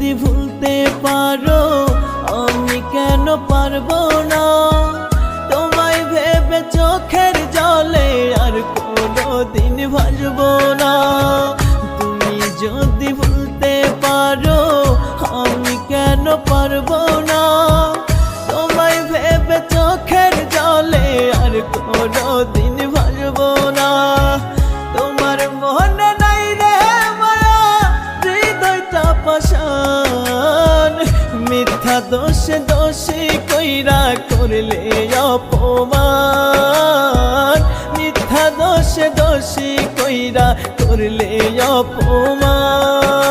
যদি ভুলতে পারো আমি কেন পারবো না, তোমায় ভেবে চোখের জলে আর কোনোদিন ভাসবো না। তুমি যদি ভুলতে পারো আমি কেন পারবো না, তোমায় ভেবে চোখের জলে আর কোনোদিন ভাসবো না। তোমার মনে নাই রে মায়া হৃদয়টা পাষাণ, মিথ্যা দোষে দোষী কইরা করলে অপমান, মিথ্যা দোষে দোষী কইরা করলে অপমান।